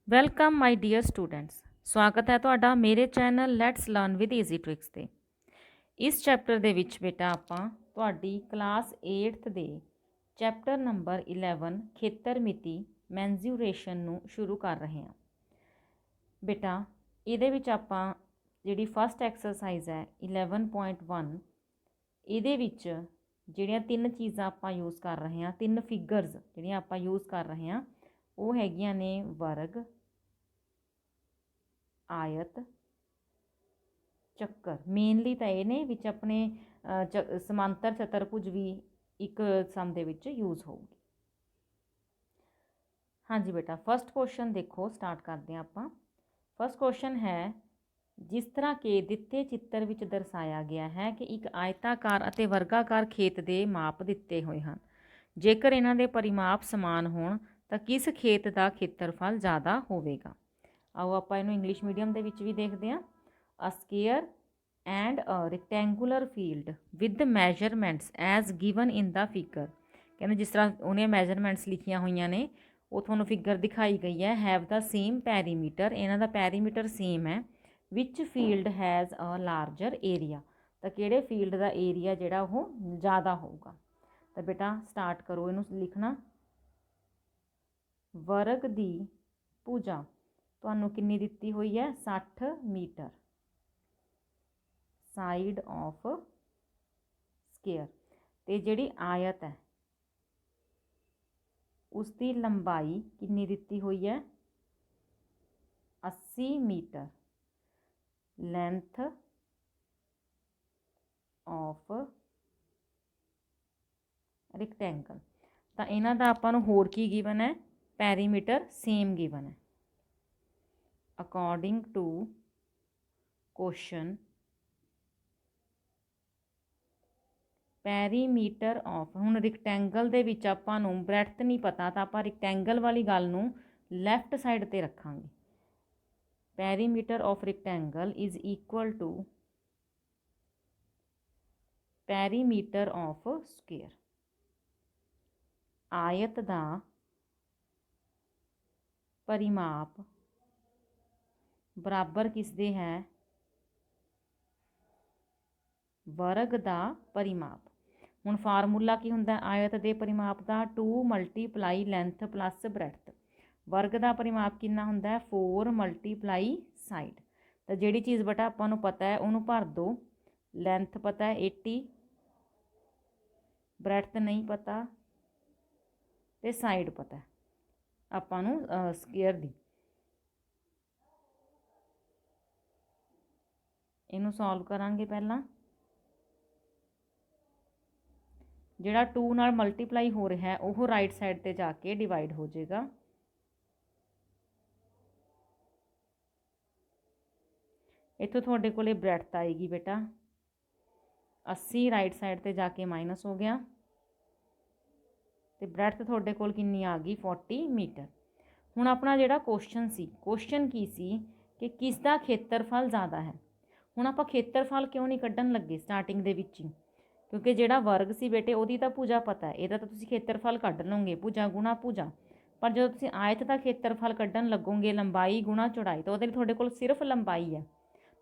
Welcome my dear students. ਸਵਾਗਤ ਹੈ ਤੁਹਾਡਾ ਮੇਰੇ channel let's learn with easy tricks ਤੇ। ਇਸ ਚੈਪਟਰ ਦੇ ਵਿੱਚ ਬੇਟਾ ਆਪਾਂ ਤੁਹਾਡੀ ਕਲਾਸ 8th ਦੇ ਚੈਪਟਰ ਨੰਬਰ 11 ਖੇਤਰ ਮਿਤੀ ਮੈਂਜ਼ੂਰੇਸ਼ਨ ਨੂੰ ਸ਼ੁਰੂ ਕਰ ਰਹੇ ਹਾਂ। ਬੇਟਾ ਇਹਦੇ ਵਿੱਚ ਆਪਾਂ ਜਿਹੜੀ ਫਸਟ ਐਕਸਰਸਾਈਜ਼ ਹੈ 11.1 ਇਹਦੇ ਵਿੱਚ ਜਿਹੜੀਆਂ ਤਿੰਨ ਚੀਜ਼ਾਂ ਆਪਾਂ ਯੂਜ਼ ਕਰ ਰਹੇ ਹਾਂ, ਤਿੰਨ ਫਿਗਰਸ ਜਿਹੜੀਆਂ ਆਪਾਂ ਯੂਜ਼ ਕਰ ਰਹੇ ਹਾਂ ਉਹ ਹੈਗੀਆਂ ਨੇ ਵਰਗ, ਆਇਤ, ਚੱਕਰ। ਮੇਨਲੀ ਤਾਂ ਇਹ ਨੇ ਵਿੱਚ ਆਪਣੇ ਸਮਾਂਤਰ ਚਤਰਭੁਜ ਵੀ ਇੱਕ ਸਮ ਦੇ ਵਿੱਚ ਯੂਜ਼ ਹੋਊਗੀ। ਹਾਂਜੀ ਬੇਟਾ, ਫਸਟ ਕੁਐਸਚਨ ਦੇਖੋ, ਸਟਾਰਟ ਕਰਦੇ ਹਾਂ ਆਪਾਂ। ਫਸਟ ਕੁਐਸਚਨ ਹੈ, ਜਿਸ ਤਰ੍ਹਾਂ ਕਿ ਦਿੱਤੇ ਚਿੱਤਰ ਵਿੱਚ ਦਰਸਾਇਆ ਗਿਆ ਹੈ ਕਿ ਇੱਕ ਆਇਤਾਕਾਰ ਅਤੇ ਵਰਗਾਕਾਰ ਖੇਤ ਦੇ ਮਾਪ ਦਿੱਤੇ ਹੋਏ ਹਨ। ਜੇਕਰ ਇਹਨਾਂ ਦੇ ਪਰਿਮਾਪ ਸਮਾਨ ਹੋਣ ਤਾਂ ਕਿਸ ਖੇਤ ਦਾ ਖੇਤਰਫਲ ਜ਼ਿਆਦਾ ਹੋਵੇਗਾ। ਆਓ ਆਪਾਂ ਇਹਨੂੰ ਇੰਗਲਿਸ਼ ਮੀਡੀਅਮ ਦੇ ਵਿੱਚ ਵੀ ਦੇਖਦੇ ਹਾਂ। A square and a rectangular field with measurements as given in the figure. ਕਹਿੰਦੇ ਜਿਸ ਤਰ੍ਹਾਂ ਉਹਨੇ ਮੈਜਰਮੈਂਟਸ ਲਿਖੀਆਂ ਹੋਈਆਂ ਨੇ ਉਹ ਤੁਹਾਨੂੰ ਫਿਗਰ ਦਿਖਾਈ ਗਈ ਹੈ। ਹੈਵ ਦਾ ਸੇਮ ਪੈਰੀਮੀਟਰ, ਇਹਨਾਂ ਦਾ ਪੈਰੀਮੀਟਰ ਸੇਮ ਹੈ। Which field has a larger area, ਤਾਂ ਕਿਹੜੇ ਫੀਲਡ ਦਾ ਏਰੀਆ ਜਿਹੜਾ ਉਹ ਜ਼ਿਆਦਾ ਹੋਊਗਾ। ਤਾਂ ਬੇਟਾ ਸਟਾਰਟ ਕਰੋ ਇਹਨੂੰ ਲਿਖਣਾ। ਵਰਗ ਦੀ ਭੁਜਾ ਤੁਹਾਨੂੰ ਕਿੰਨੀ ਦਿੱਤੀ ਹੋਈ ਹੈ? 60 ਮੀਟਰ। ਸਾਈਡ ਆਫ ਸਕੇਅਰ, ਤੇ ਜਿਹੜੀ ਆਇਤ ਹੈ ਉਸ ਦੀ ਲੰਬਾਈ ਕਿੰਨੀ ਦਿੱਤੀ ਹੋਈ ਹੈ? 80 ਮੀਟਰ। ਲੈਂਥ ਆਫ ਰੈਕਟੈਂਗਲ, ਤਾਂ ਇਹਨਾਂ ਦਾ ਆਪਾਂ ਨੂੰ ਹੋਰ ਕੀ ਗਿਵਨ ਹੈ? ਪੈਰੀਮੀਟਰ ਸੇਮ ਗਿਵਨ ਹੈ। According to question perimeter of, ਹੁਣ ਰਿਕਟੈਂਗਲ ਦੇ ਵਿੱਚ ਆਪਾਂ ਨੂੰ ਬ੍ਰੈਡਥ ਨਹੀਂ ਪਤਾ ਤਾਂ ਆਪਾਂ ਰਿਕਟੈਂਗਲ ਵਾਲੀ ਗੱਲ ਨੂੰ ਲੈਫਟ ਸਾਈਡ ਤੇ ਰੱਖਾਂਗੇ। Perimeter of rectangle is equal to perimeter of square. ਆਇਤ ਦਾ ਪਰਿਮਾਪ ਬਰਾਬਰ ਕਿਸ ਦੇ ਹੈ? ਵਰਗ ਦਾ ਪਰਿਮਾਪ। ਹੁਣ ਫਾਰਮੂਲਾ ਕੀ ਹੁੰਦਾ ਆਇਤ ਦੇ ਪਰਿਮਾਪ ਦਾ? 2 ਮਲਟੀਪਲਾਈ ਲੈਂਥ ਪਲੱਸ ਬ੍ਰੈਡਥ। ਵਰਗ ਦਾ ਪਰਿਮਾਪ ਕਿੰਨਾ ਹੁੰਦਾ ਹੈ? 4 ਮਲਟੀਪਲਾਈ ਸਾਈਡ। ਤਾਂ ਜਿਹੜੀ ਚੀਜ਼ ਬੇਟਾ ਆਪਾਂ ਨੂੰ ਪਤਾ ਹੈ ਉਹਨੂੰ ਭਰ ਦਿਓ। ਲੈਂਥ ਪਤਾ ਹੈ 80, ਬ੍ਰੈਡਥ ਨਹੀਂ ਪਤਾ, ਤੇ ਸਾਈਡ ਪਤਾ ਆਪਾਂ ਨੂੰ ਸਕੁਅਰ ਦੀ। ਇਹਨੂੰ ਸੋਲਵ ਕਰਾਂਗੇ। ਪਹਿਲਾਂ ਜਿਹੜਾ 2 ਨਾਲ ਮਲਟੀਪਲਾਈ ਹੋ ਰਿਹਾ ਹੈ ਉਹ ਰਾਈਟ ਸਾਈਡ ਤੇ ਜਾ ਕੇ ਡਿਵਾਈਡ ਹੋ ਜਾਏਗਾ। ਇੱਥੋਂ ਤੁਹਾਡੇ ਕੋਲੇ ਬ੍ਰੈਡਥ ਆਏਗੀ ਬੇਟਾ 80, ਰਾਈਟ ਸਾਈਡ ਤੇ ਜਾ ਕੇ ਮਾਈਨਸ ਹੋ ਗਿਆ, ਤੇ ਬ੍ਰੈਡਥ ਤੁਹਾਡੇ ਕੋਲ ਕਿੰਨੀ ਆ ਗਈ? 40 ਮੀਟਰ। ਹੁਣ ਆਪਣਾ ਜਿਹੜਾ ਕੁਐਸਚਨ ਸੀ, ਕੁਐਸਚਨ ਕੀ ਸੀ ਕਿ ਕਿਸ ਦਾ ਖੇਤਰਫਲ ਜ਼ਿਆਦਾ ਹੈ। ਹੁਣ ਆਪਾਂ ਖੇਤਰਫਲ ਕਿਉਂ ਨਹੀਂ ਕੱਢਣ ਲੱਗੇ ਸਟਾਰਟਿੰਗ ਦੇ ਵਿੱਚ ਹੀ? ਕਿਉਂਕਿ ਜਿਹੜਾ ਵਰਗ ਸੀ ਬੇਟੇ ਉਹਦੀ ਤਾਂ ਭੁਜਾ ਪਤਾ ਹੈ, ਇਹਦਾ ਤਾਂ ਤੁਸੀਂ ਖੇਤਰਫਲ ਕੱਢ ਲਓਗੇ, ਭੁਜਾ ਗੁਣਾ ਭੁਜਾ। ਪਰ ਜਦੋਂ ਤੁਸੀਂ ਆਇਤ ਦਾ ਖੇਤਰਫਲ ਕੱਢਣ ਲੱਗੋਗੇ ਲੰਬਾਈ ਗੁਣਾ ਚੌੜਾਈ, ਤਾਂ ਉਹਦੇ ਲਈ ਤੁਹਾਡੇ ਕੋਲ ਸਿਰਫ ਲੰਬਾਈ ਹੈ।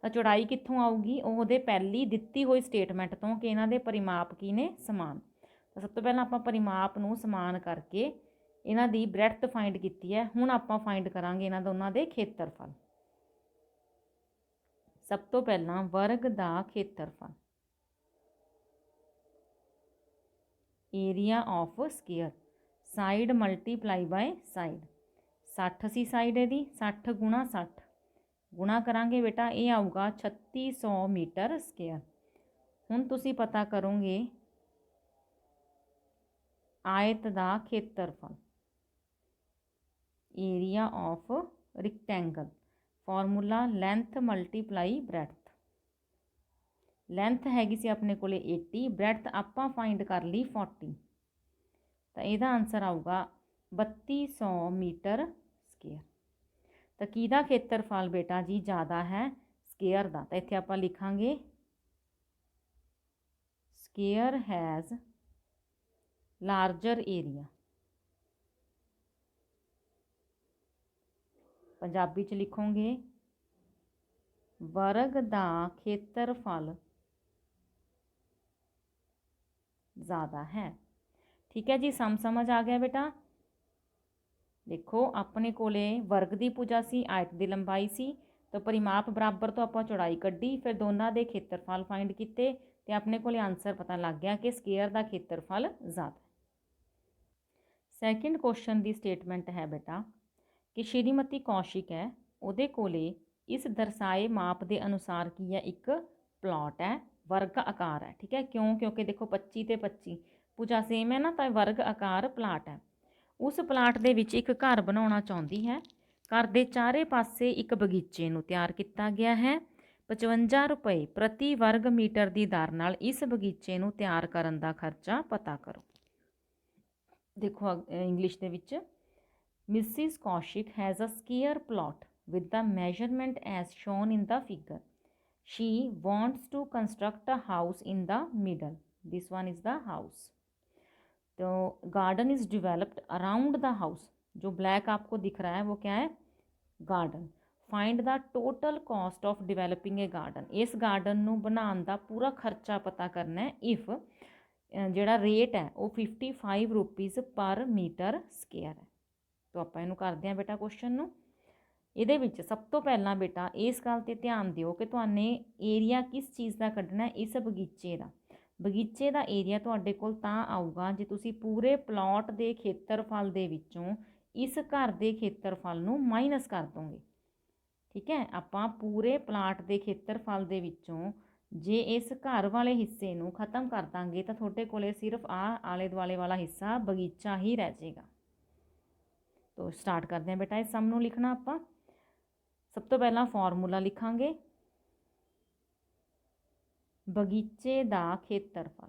ਤਾਂ ਚੌੜਾਈ ਕਿੱਥੋਂ ਆਊਗੀ? ਉਹਦੇ ਪਹਿਲੀ ਦਿੱਤੀ ਹੋਈ ਸਟੇਟਮੈਂਟ ਤੋਂ ਕਿ ਇਹਨਾਂ ਦੇ ਪਰਿਮਾਪ ਕੀ ਨੇ? ਸਮਾਨ। ਤਾਂ ਸਭ ਤੋਂ ਪਹਿਲਾਂ ਆਪਾਂ ਪਰਿਮਾਪ ਨੂੰ ਸਮਾਨ ਕਰਕੇ ਇਹਨਾਂ ਦੀ ਬ੍ਰੈਡਥ ਫਾਈਂਡ ਕੀਤੀ ਹੈ। ਹੁਣ ਆਪਾਂ ਫਾਈਂਡ ਕਰਾਂਗੇ ਇਹਨਾਂ ਦੋਨਾਂ ਦੇ ਖੇਤਰਫਲ। ਸਭ ਤੋਂ ਪਹਿਲਾਂ ਵਰਗ ਦਾ ਖੇਤਰਫਲ, area of square, side multiply by side. 60 ਸੀ ਸਾਈਡ ਇਹਦੀ, 60 ਗੁਣਾ 60 ਗੁਣਾ ਕਰਾਂਗੇ ਬੇਟਾ, ਇਹ ਆਊਗਾ 3600 ਮੀਟਰ ਸਕੁਅਰ। ਹੁਣ ਤੁਸੀਂ ਪਤਾ ਕਰੋਗੇ ਆਇਤ ਦਾ ਖੇਤਰਫਲ, area of rectangle. Formula length multiply breadth. Length ਹੈਗੀ ਸੀ ਆਪਣੇ ਕੋਲੇ 80, ਬ੍ਰੈਡਥ ਆਪਾਂ ਫਾਈਂਡ ਕਰ ਲਈ 40, ਤਾਂ ਇਹਦਾ ਆਨਸਰ ਆਊਗਾ 3200 ਮੀਟਰ ਸਕੁਅਰ। ਤਾਂ ਕਿਹਦਾ ਖੇਤਰਫਲ ਬੇਟਾ ਜੀ ਜ਼ਿਆਦਾ ਹੈ? ਸਕੁਅਰ ਦਾ। ਤਾਂ ਇੱਥੇ ਆਪਾਂ ਲਿਖਾਂਗੇ square has larger area. Punjabi 'ਚ ਲਿਖੋਗੇ ਵਰਗ ਦਾ ਖੇਤਰਫਲ ज़्यादा है। ठीक है जी, समझ आ गया बेटा। देखो अपने कोले वर्ग की भुजा सी, आयत की लंबाई सी, तो परिमाप बराबर तो आप चौड़ाई कड्ढी, फिर दोनों के खेत्रफल फाइंड किए तो अपने को आंसर पता लग गया कि स्केयर का खेत्रफल ज़्यादा। सैकेंड क्वेश्चन की स्टेटमेंट है बेटा कि श्रीमती कौशिक है, उहदे कोले इस दर्शाए माप के अनुसार की है एक प्लॉट है, वर्ग आकार है। ठीक है, क्यों? क्योंकि देखो 25 ते 25 भुजा सेम है ना, तो वर्ग आकार प्लाट है। उस प्लाट दे विच एक घर बनाउणा चाहुंदी है। घर दे चारे पासे एक बगीचे नूं तैयार किया गया है। 55 रुपए प्रति वर्ग मीटर की दर नाल इस बगीचे नूं तैयार करन दा खर्चा पता करो। देखो English they which, Mrs Kaushik has a square plot with the measurement as shown in the figure. She wants to construct a house in the middle. This one is the house. तो garden is developed around the house. जो black आपको दिख रहा है वो क्या है? garden. Find the total cost of developing a garden. इस garden नूं बनाउण दा पूरा खर्चा पता करना है if ਜਿਹੜਾ रेट है वो 55 रुपीज़ पर मीटर स्केयर है। तो ਆਪਾਂ ਇਹਨੂੰ ਕਰਦੇ ਹਾਂ बेटा क्वेश्चन ਨੂੰ। ਇਹਦੇ ਵਿੱਚ ਸਭ ਤੋਂ ਪਹਿਲਾਂ ਬੇਟਾ ਇਸ ਗੱਲ 'ਤੇ ਧਿਆਨ ਦਿਓ ਕਿ ਤੁਹਾਨੇ ਏਰੀਆ ਕਿਸ ਚੀਜ਼ ਦਾ ਕੱਢਣਾ, ਇਸ ਬਗੀਚੇ ਦਾ। ਬਗੀਚੇ ਦਾ ਏਰੀਆ ਤੁਹਾਡੇ ਕੋਲ ਤਾਂ ਆਊਗਾ ਜੇ ਤੁਸੀਂ ਪੂਰੇ ਪਲਾਟ ਦੇ ਖੇਤਰਫਲ ਦੇ ਵਿੱਚੋਂ ਇਸ ਘਰ ਦੇ ਖੇਤਰਫਲ ਨੂੰ ਮਾਈਨਸ ਕਰ ਦੋਗੇ। ਠੀਕ ਹੈ, ਆਪਾਂ ਪੂਰੇ ਪਲਾਟ ਦੇ ਖੇਤਰਫਲ ਦੇ ਵਿੱਚੋਂ ਜੇ ਇਸ ਘਰ ਵਾਲੇ ਹਿੱਸੇ ਨੂੰ ਖਤਮ ਕਰ ਦਾਂਗੇ ਤਾਂ ਤੁਹਾਡੇ ਕੋਲੇ ਸਿਰਫ ਆਲੇ ਦੁਆਲੇ ਵਾਲਾ ਹਿੱਸਾ ਬਗੀਚਾ ਹੀ ਰਹਿ ਜਾਏਗਾ। तो स्टार्ट करते हैं बेटा इस सम नूं लिखना। आपां सब तो पहला फॉर्मूला लिखांगे, बगीचे दा खेत्रफल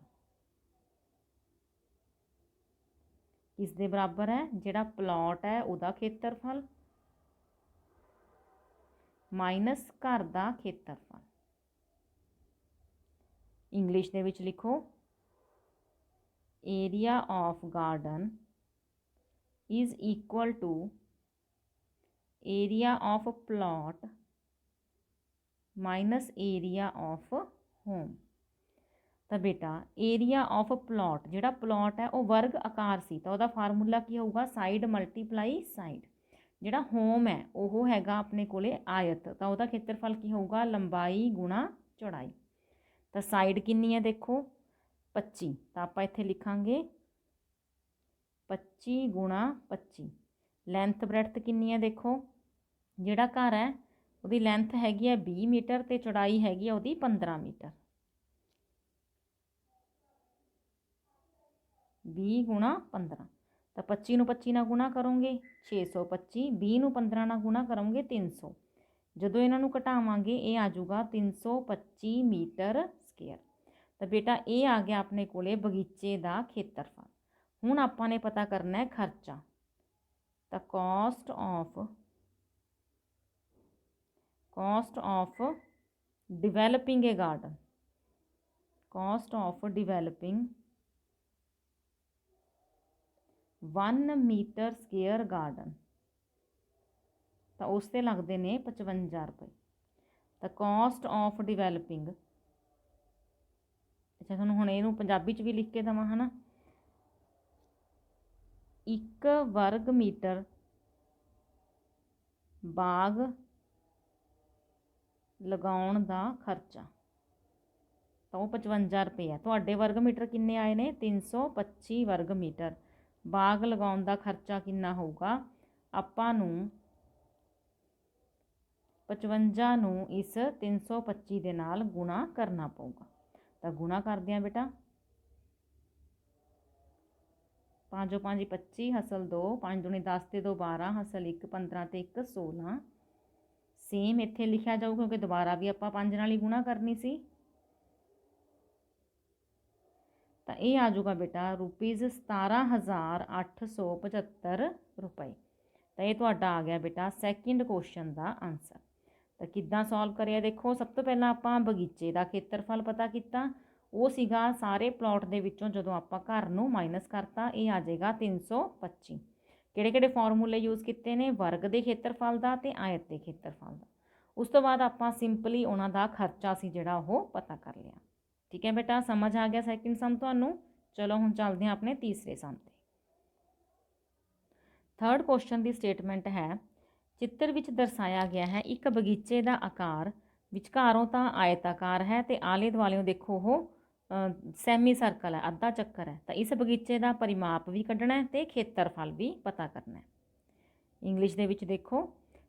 किस दे बराबर है? जिहड़ा प्लॉट है उहदा खेत्रफल माइनस घर दा खेत्रफल। इंग्लिश दे विच लिखो area of garden is equal to area of plot minus area of home। तो बेटा एरिया ऑफ प्लॉट, जिहड़ा प्लॉट है वह वर्ग आकार सी, तो वह फार्मूला की होगा साइड मल्टीप्लाई साइड। जिहड़ा होम है वह हैगा अपने कोले आयत, तो वह खेत्रफल की होगा लंबाई गुणा चौड़ाई। तो साइड कितनी है देखो 25, तो आप इत्थे लिखांगे 25 गुणा 25। लैंथ ब्रैथ कितनी है देखो, जिहड़ा घर है उसकी लैंथ हैगी है 20 मीटर तो चौड़ाई हैगी है उसकी 15 मीटर। 20 गुणा 15, तो 25 नूं 25 नाल गुणा करोगे 625, 20 नूं 15 नाल गुणा करोगे 300। जदों इन्हां नूं घटावांगे ये आ जाऊगा 325 मीटर स्केयर। तो बेटा ये आ गया अपने कोले बगीचे का खेत्रफल। हुण आपां ने पता करना है खर्चा। तो cost of developing a garden, cost of developing 1 metre square garden, तो उसते लगते ने 55 रुपए। तो कॉस्ट ऑफ डिवेलपिंग, अच्छा तुहानूं हुण इहनूं पंजाबी च भी लिख के देवां है ना, 1 वर्ग मीटर बाग लगाउण दा खर्चा, तो वो 55 रुपए है। तुहाडे वर्ग मीटर किन्ने आए ने? 325 वर्ग मीटर। बाग लगाउण दा खर्चा किन्ना होऊगा? आपां नूं 55 नूं इस 325 दे नाल गुणा करना पऊगा। तो गुणा करदे आ बेटा, 5 5 25 हसल 2, 5 दूनी 10 ते 2 12, हसल 1 15 ते 1 16। सेम इत्थे लिखा जाऊ क्योंकि दोबारा भी आपां 5 नाल ही गुणा करनी सी। तो ये आ जाऊगा बेटा रुपीज़ 17,875 रुपए। तो ये तुहाडा आ गया बेटा सैकेंड क्वेश्चन का आंसर। तो किद्दां सॉल्व करिया देखो, सब तो पहला आपां बगीचे का खेत्रफल पता किया, वो सीगा सारे प्लॉट के विचों जदों आपां घर नूं माइनस करता, ये आ जाएगा 325। ਕਿਹੜੇ ਫਾਰਮੂਲੇ ਯੂਜ਼ ਕੀਤੇ ਨੇ, ਵਰਗ ਦੇ ਖੇਤਰਫਲ ਦਾ ਤੇ ਆਇਤ ਦੇ ਖੇਤਰਫਲ ਦਾ। ਉਸ ਤੋਂ ਬਾਅਦ ਆਪਾਂ ਸਿੰਪਲੀ ਉਹਨਾਂ ਦਾ ਖਰਚਾ ਸੀ ਜਿਹੜਾ ਉਹ ਪਤਾ ਕਰ ਲਿਆ। ਠੀਕ ਹੈ ਬੇਟਾ, ਸਮਝ ਆ ਗਿਆ ਸੈਕਿੰਡ ਸਮ ਤੁਹਾਨੂੰ। ਚਲੋ ਹੁਣ ਚੱਲਦੇ ਹਾਂ ਆਪਣੇ ਤੀਸਰੇ ਸਮ ਤੇ। ਥਰਡ ਕੁਐਸਚਨ ਦੀ ਸਟੇਟਮੈਂਟ ਹੈ, ਚਿੱਤਰ ਵਿੱਚ ਦਰਸਾਇਆ ਗਿਆ ਹੈ ਇੱਕ ਬਗੀਚੇ ਦਾ ਆਕਾਰ ਵਿਚਕਾਰੋਂ ਤਾਂ ਆਇਤਾਕਾਰ ਹੈ ਤੇ ਆਲੇ ਦੁਆਲਿਓਂ ਦੇਖੋ ਉਹ ਸੈਮੀ ਸਰਕਲ ਹੈ, ਅੱਧਾ ਚੱਕਰ ਹੈ। ਤਾਂ ਇਸ ਬਗੀਚੇ ਦਾ ਪਰਿਮਾਪ ਵੀ ਕੱਢਣਾ ਹੈ ਤੇ ਖੇਤਰਫਲ ਵੀ ਪਤਾ ਕਰਨਾ ਹੈ। ਇੰਗਲਿਸ਼ ਦੇ ਵਿੱਚ ਦੇਖੋ,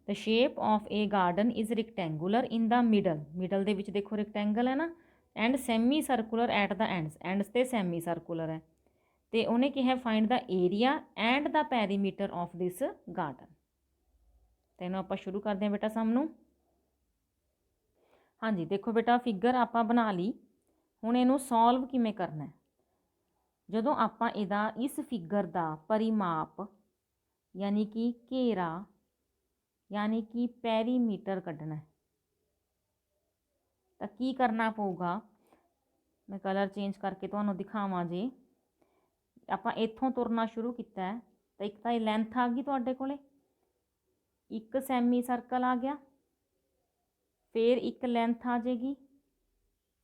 the shape of a garden is rectangular in the middle ਦੇ ਵਿੱਚ ਦੇਖੋ ਰੈਕਟੈਂਗਲ ਹੈ ਨਾ, and semi circular at the ends ਤੇ ਸੈਮੀ ਸਰਕੂਲਰ ਹੈ। ਤੇ ਉਹਨੇ ਕਿਹਾ find the area and the perimeter of this garden. ਤੇ ਇਹਨੂੰ ਆਪਾਂ ਸ਼ੁਰੂ ਕਰਦੇ ਹਾਂ ਬੇਟਾ ਸਮ ਨੂੰ। ਹਾਂਜੀ ਦੇਖੋ ਬੇਟਾ, ਫਿਗਰ ਆਪਾਂ ਬਣਾ ਲਈ। ਹੁਣ ਇਹਨੂੰ ਸੋਲਵ ਕਿਵੇਂ ਕਰਨਾ? ਜਦੋਂ ਆਪਾਂ ਇਹਦਾ ਇਸ ਫਿਗਰ ਦਾ ਪਰਿਮਾਪ ਯਾਨੀ ਕਿ ਘੇਰਾ ਯਾਨੀ ਕਿ ਪੈਰੀਮੀਟਰ ਕੱਢਣਾ ਤਾਂ ਕੀ ਕਰਨਾ ਪਊਗਾ? ਮੈਂ ਕਲਰ ਚੇਂਜ ਕਰਕੇ ਤੁਹਾਨੂੰ ਦਿਖਾਵਾਂ। ਜੇ ਆਪਾਂ ਇੱਥੋਂ ਤੁਰਨਾ ਸ਼ੁਰੂ ਕੀਤਾ ਤਾਂ ਇੱਕ ਤਾਂ ਇਹ ਲੈਂਥ ਆ ਗਈ ਤੁਹਾਡੇ ਕੋਲੇ, ਇੱਕ ਸੈਮੀ ਸਰਕਲ ਆ ਗਿਆ, ਫਿਰ ਇੱਕ ਲੈਂਥ ਆ ਜਾਏਗੀ,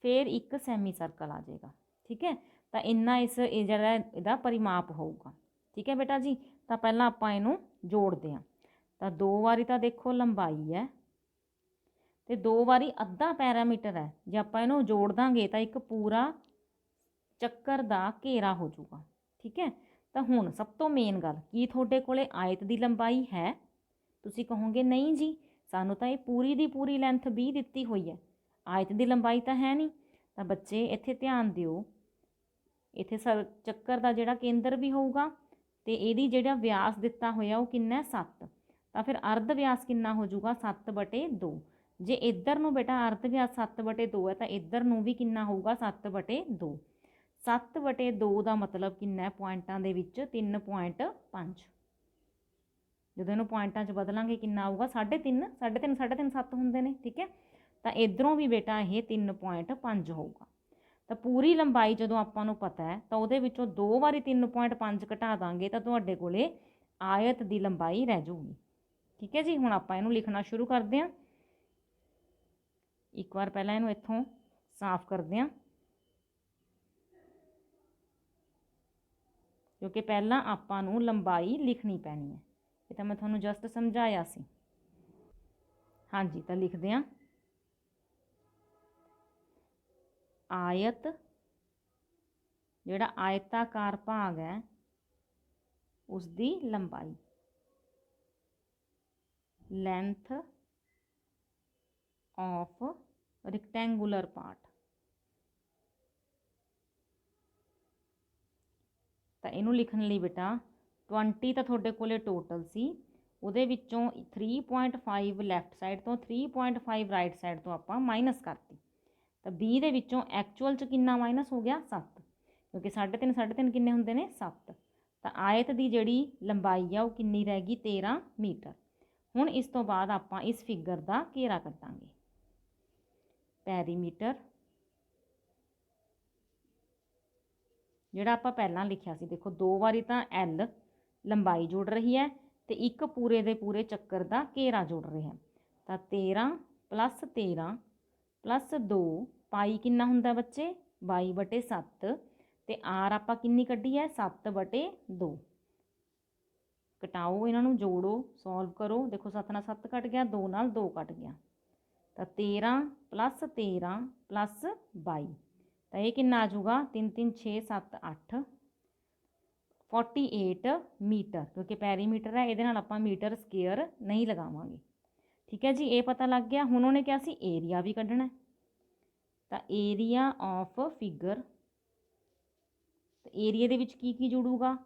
ਫਿਰ ਇੱਕ ਸੈਮੀ ਸਰਕਲ ਆ ਜਾਏਗਾ। ਠੀਕ ਹੈ, ਤਾਂ ਇੰਨਾ ਇਹ ਜਿਹੜਾ ਇਹਦਾ ਪਰਿਮਾਪ ਹੋਊਗਾ। ਠੀਕ ਹੈ ਬੇਟਾ ਜੀ, ਤਾਂ ਪਹਿਲਾਂ ਆਪਾਂ ਇਹਨੂੰ ਜੋੜਦੇ ਹਾਂ। ਤਾਂ 2 ਵਾਰੀ ਤਾਂ ਦੇਖੋ ਲੰਬਾਈ ਹੈ ਤੇ 2 ਵਾਰੀ ਅੱਧਾ ਪੈਰਾਮੀਟਰ ਹੈ। ਜੇ ਆਪਾਂ ਇਹਨੂੰ ਜੋੜ ਦਾਂਗੇ ਤਾਂ ਇੱਕ ਪੂਰਾ ਚੱਕਰ ਦਾ ਘੇਰਾ ਹੋ ਜਾਊਗਾ। ਠੀਕ ਹੈ, ਤਾਂ ਹੁਣ ਸਭ ਤੋਂ ਮੇਨ ਗੱਲ, ਕੀ ਤੁਹਾਡੇ ਕੋਲੇ ਆਇਤ ਦੀ ਲੰਬਾਈ ਹੈ? ਤੁਸੀਂ ਕਹੋਗੇ ਨਹੀਂ ਜੀ, ਸਾਨੂੰ ਤਾਂ ਇਹ ਪੂਰੀ ਦੀ ਪੂਰੀ ਲੈਂਥ 20 ਦਿੱਤੀ ਹੋਈ ਹੈ, ਆਇਤ ਦੀ ਲੰਬਾਈ ਤਾਂ ਹੈ ਨਹੀਂ। ਤਾਂ ਬੱਚੇ ਇੱਥੇ ਧਿਆਨ ਦਿਓ, ਇੱਥੇ ਚੱਕਰ ਦਾ ਜਿਹੜਾ ਕੇਂਦਰ ਵੀ ਹੋਊਗਾ ਤੇ ਇਹਦੀ ਜਿਹੜਾ ਵਿਆਸ ਦਿੱਤਾ ਹੋਇਆ ਉਹ ਕਿੰਨਾ 7। ਤਾਂ ਫਿਰ ਅਰਧ ਵਿਆਸ ਕਿੰਨਾ ਹੋ ਜਾਊਗਾ? 7/2। ਜੇ ਇੱਧਰ ਨੂੰ ਬੇਟਾ ਅਰਧ ਵਿਆਸ 7/2 ਹੈ ਤਾਂ ਇੱਧਰ ਨੂੰ ਵੀ ਕਿੰਨਾ ਹੋਊਗਾ? 7/2। 7/2 ਦਾ ਮਤਲਬ ਕਿੰਨਾ ਹੈ ਪੁਆਇੰਟਾਂ ਦੇ ਵਿੱਚ? 3.5। ਜਦੋਂ ਇਹਨੂੰ ਪੁਆਇੰਟਾਂ 'ਚ ਬਦਲਾਂਗੇ ਕਿੰਨਾ ਆਊਗਾ? 3.5। 3.5 7 ਹੁੰਦੇ ਨੇ। ਠੀਕ ਹੈ, ਤਾਂ ਇੱਧਰੋਂ ਵੀ ਬੇਟਾ ਇਹ 3.5 ਹੋਊਗਾ। ਤਾਂ ਪੂਰੀ ਲੰਬਾਈ ਜਦੋਂ ਆਪਾਂ ਨੂੰ ਪਤਾ ਹੈ ਤਾਂ ਉਹਦੇ ਵਿੱਚੋਂ 2 ਵਾਰੀ 3.5 ਘਟਾ ਦਾਂਗੇ ਤਾਂ ਤੁਹਾਡੇ ਕੋਲੇ ਆਇਤ ਦੀ ਲੰਬਾਈ ਰਹਿ ਜਾਊਗੀ। ਠੀਕ ਹੈ ਜੀ, ਹੁਣ ਆਪਾਂ ਇਹਨੂੰ ਲਿਖਣਾ ਸ਼ੁਰੂ ਕਰਦੇ ਹਾਂ। ਇੱਕ ਵਾਰ ਪਹਿਲਾਂ ਇਹਨੂੰ ਇੱਥੋਂ ਸਾਫ਼ ਕਰਦੇ ਹਾਂ, ਕਿਉਂਕਿ ਪਹਿਲਾਂ ਆਪਾਂ ਨੂੰ ਲੰਬਾਈ ਲਿਖਣੀ ਪੈਣੀ ਹੈ। ਇਹ ਤਾਂ ਮੈਂ ਤੁਹਾਨੂੰ ਜਸਟ ਸਮਝਾਇਆ ਸੀ। ਹਾਂਜੀ, ਤਾਂ ਲਿਖਦੇ ਹਾਂ, ਆਇਤ ਜਿਹੜਾ ਆਇਤਾਕਾਰ ਭਾਗ ਹੈ ਉਸ ਦੀ ਲੰਬਾਈ, ਲੈਂਥ ਆਫ ਰੈਕਟੈਂਗੂਲਰ ਪਾਰਟ। ਤਾਂ ਇਹਨੂੰ ਲਿਖਣ ਲਈ ਬੇਟਾ 20 ਤਾਂ ਤੁਹਾਡੇ ਕੋਲੇ ਟੋਟਲ ਸੀ, ਉਹਦੇ ਵਿੱਚੋਂ 3.5 ਲੈਫਟ ਸਾਈਡ ਤੋਂ 3.5 ਰਾਈਟ ਸਾਈਡ ਤੋਂ ਆਪਾਂ ਮਾਈਨਸ ਕਰਤੀ। ਤਾਂ 20 ਦੇ ਵਿੱਚੋਂ ਐਕਚੁਅਲ 'ਚ ਕਿੰਨਾ ਮਾਈਨਸ ਹੋ ਗਿਆ? 7, ਕਿਉਂਕਿ 3.5 ਕਿੰਨੇ ਹੁੰਦੇ ਨੇ? 7। ਤਾਂ ਆਇਤ ਦੀ ਜਿਹੜੀ ਲੰਬਾਈ ਆ ਉਹ ਕਿੰਨੀ ਰਹਿ ਗਈ? 13 ਮੀਟਰ। ਹੁਣ ਇਸ ਤੋਂ ਬਾਅਦ ਆਪਾਂ ਇਸ ਫਿਗਰ ਦਾ ਘੇਰਾ ਕੱਟਾਂਗੇ। ਪੈਰੀਮੀਟਰ ਜਿਹੜਾ ਆਪਾਂ ਪਹਿਲਾਂ ਲਿਖਿਆ ਸੀ, ਦੇਖੋ 2 ਵਾਰੀ ਤਾਂ L ਲੰਬਾਈ ਜੁੜ ਰਹੀ ਹੈ ਤੇ ਇੱਕ ਪੂਰੇ ਦੇ ਪੂਰੇ ਚੱਕਰ ਦਾ ਘੇਰਾ ਜੁੜ ਰਿਹਾ। ਤਾਂ 13 + 13 + 2 ਪਾਈ ਕਿੰਨਾ ਹੁੰਦਾ ਬੱਚੇ? 22/7। ਤੇ R ਆਪਾਂ ਕਿੰਨੀ ਕੱਢੀ ਹੈ? 7/2। ਘਟਾਓ ਇਹਨਾਂ ਨੂੰ, ਜੋੜੋ, ਸੋਲਵ ਕਰੋ। ਦੇਖੋ 7 ਨਾਲ 7 ਕੱਟ ਗਿਆ, 2 ਨਾਲ 2 ਕੱਟ ਗਿਆ। ਤਾਂ 13 + 13 + 22 ਤਾਂ ਇਹ ਕਿੰਨਾ ਆ ਜਾਊਗਾ? 3 3 6 7 8 48 ਮੀਟਰ, ਕਿਉਂਕਿ ਪੈਰੀਮੀਟਰ ਹੈ, ਇਹਦੇ ਨਾਲ ਆਪਾਂ ਮੀਟਰ ਸਕੁਅਰ ਨਹੀਂ ਲਗਾਵਾਂਗੇ। ਠੀਕ ਹੈ ਜੀ, ਇਹ ਪਤਾ ਲੱਗ ਗਿਆ। ਹੁਣ ਉਹਨੇ ਕਿਹਾ ਸੀ ਏਰੀਆ ਵੀ ਕੱਢਣਾ। ਤਾਂ ਏਰੀਆ ਆਫ ਫਿਗਰ, ਏਰੀਆ ਦੇ ਵਿੱਚ ਕੀ ਜੁੜੂਗਾ?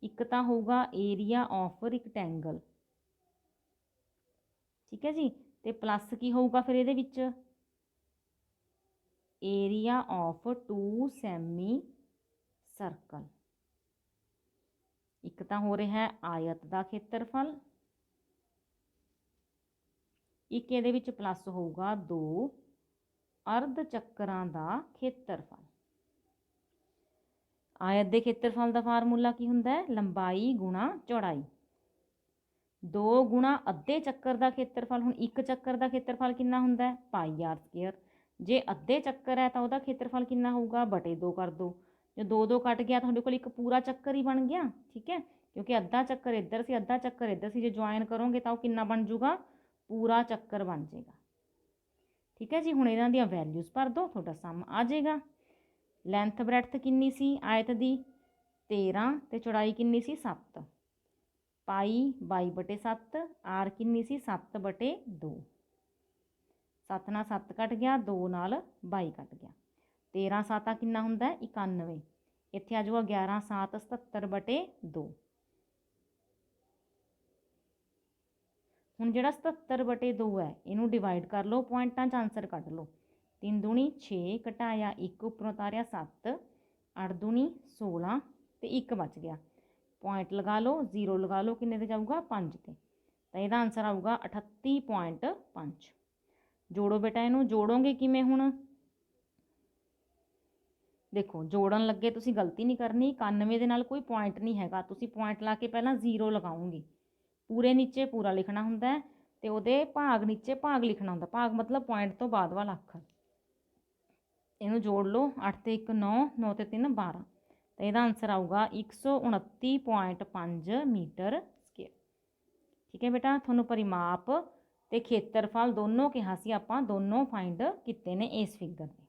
ਇੱਕ ਤਾਂ ਹੋਊਗਾ ਏਰੀਆ ਆਫ ਰੈਕਟੈਂਗਲ। ਠੀਕ ਹੈ ਜੀ, ਤੇ ਪਲੱਸ ਕੀ ਹੋਊਗਾ ਫਿਰ ਇਹਦੇ ਵਿੱਚ? Area of 2 semi circle. ਇੱਕ ਤਾਂ ਹੋ ਰਿਹਾ ਹੈ ਆਇਤ ਦਾ ਖੇਤਰਫਲ, ਇੱਕ ਇਹਦੇ ਵਿੱਚ ਪਲੱਸ ਹੋਊਗਾ 2 ਅਰਧ ਚੱਕਰਾਂ ਦਾ ਖੇਤਰਫਲ। ਆਇਤ ਦੇ ਖੇਤਰਫਲ ਦਾ ਫਾਰਮੂਲਾ ਕੀ ਹੁੰਦਾ ਹੈ? ਲੰਬਾਈ ਗੁਣਾ ਚੌੜਾਈ। 2 ਗੁਣਾ ਅੱਧੇ ਚੱਕਰ ਦਾ ਖੇਤਰਫਲ। ਹੁਣ ਇੱਕ ਚੱਕਰ ਦਾ ਖੇਤਰਫਲ ਕਿੰਨਾ ਹੁੰਦਾ ਹੈ? ਪਾਈ ਆਰ ਸਕੁਅਰ। ਜੇ ਅੱਧੇ ਚੱਕਰ ਹੈ ਤਾਂ ਉਹਦਾ ਖੇਤਰਫਲ ਕਿੰਨਾ ਹੋਊਗਾ? ਬਟੇ 2 ਕਰ ਦਿਓ। ਜੇ 2 ਕੱਟ ਗਿਆ ਤੁਹਾਡੇ ਕੋਲ ਇੱਕ ਪੂਰਾ ਚੱਕਰ ਹੀ ਬਣ ਗਿਆ। ਠੀਕ ਹੈ, ਕਿਉਂਕਿ ਅੱਧਾ ਚੱਕਰ ਇੱਧਰ ਸੀ, ਅੱਧਾ ਚੱਕਰ ਇੱਧਰ ਸੀ। ਜੇ ਜੁਆਇਨ ਕਰੋਗੇ ਤਾਂ ਉਹ ਕਿੰਨਾ ਬਣ ਜੂਗਾ? ਪੂਰਾ ਚੱਕਰ ਬਣ ਜਾਏਗਾ। ਠੀਕ ਹੈ ਜੀ, ਹੁਣ ਇਹਨਾਂ ਦੀਆਂ ਵੈਲਿਊਜ਼ ਭਰ ਦਿਓ, ਤੁਹਾਡਾ ਸਮ ਆ ਜਾਏਗਾ। ਲੈਂਥ ਬ੍ਰੈਡਥ ਕਿੰਨੀ ਸੀ ਆਇਤ ਦੀ? 13 ਤੇ ਚੌੜਾਈ ਕਿੰਨੀ ਸੀ? 7। ਪਾਈ 22/7। ਆਰ ਕਿੰਨੀ ਸੀ? 7/2। 7 ਨਾਲ 7 ਕੱਟ ਗਿਆ, 2 ਨਾਲ 22 ਕੱਟ ਗਿਆ। 13 7 ਕਿੰਨਾ ਹੁੰਦਾ? 91। ਇੱਥੇ ਆ ਜਾਊਗਾ 11 7 77/2। ਹੁਣ ਜਿਹੜਾ 77/2 ਹੈ ਇਹਨੂੰ ਡਿਵਾਈਡ ਕਰ ਲਓ, ਪੁਆਇੰਟਾਂ 'ਚ ਆਂਸਰ ਕੱਢ ਲਓ। 3 ਦੂਣੀ 6, ਘਟਾਇਆ 1, ਉੱਪਰ ਉਤਾਰਿਆ 7, 8 ਦੂਣੀ 16 ਤੇ 1 ਬਚ ਗਿਆ। ਪੁਆਇੰਟ ਲਗਾ ਲਓ, 0 ਲਗਾ ਲਓ, ਕਿੰਨੇ ਤੇ ਜਾਊਗਾ? 5 ਤੇ। ਤਾਂ ਇਹਦਾ ਆਂਸਰ ਆਊਗਾ 38.5। ਜੋੜੋ ਬੇਟਾ, ਇਹਨੂੰ ਜੋੜੋਗੇ ਕਿਵੇਂ? ਹੁਣ ਦੇਖੋ, ਜੋੜਨ ਲੱਗੇ ਤੁਸੀਂ ਗਲਤੀ ਨਹੀਂ ਕਰਨੀ। 91 ਦੇ ਨਾਲ ਕੋਈ ਪੁਆਇੰਟ ਨਹੀਂ ਹੈਗਾ, ਤੁਸੀਂ ਪੁਆਇੰਟ ਲਾ ਕੇ ਪਹਿਲਾਂ 0 ਲਗਾਓਗੇ। ਪੂਰੇ ਨੀਚੇ ਪੂਰਾ ਲਿਖਣਾ ਹੁੰਦਾ ਹੈ ਤੇ ਉਹਦੇ ਭਾਗ ਨੀਚੇ ਭਾਗ ਲਿਖਣਾ ਹੁੰਦਾ। ਭਾਗ ਮਤਲਬ ਪੁਆਇੰਟ ਤੋਂ ਬਾਅਦ ਵਾਲਾ ਅੱਖਰ। ਇਹਨੂੰ ਜੋੜ ਲਓ, 8 ਤੇ 1 9, 9 ਤੇ 3 12। ਤਾਂ ਇਹਦਾ ਆਂਸਰ ਆਊਗਾ 129.5 ਮੀਟਰ ਸਕੁਅਰ। ਠੀਕ ਹੈ ਬੇਟਾ, ਤੁਹਾਨੂੰ ਪਰਿਮਾਪ ਤੇ ਖੇਤਰਫਲ ਦੋਨੋਂ ਕਿਹਾ ਸੀ ਆਪਾਂ, ਦੋਨੋਂ ਫਾਈਂਡ ਕੀਤੇ ਨੇ ਇਸ ਫਿਗਰ ਦੇ।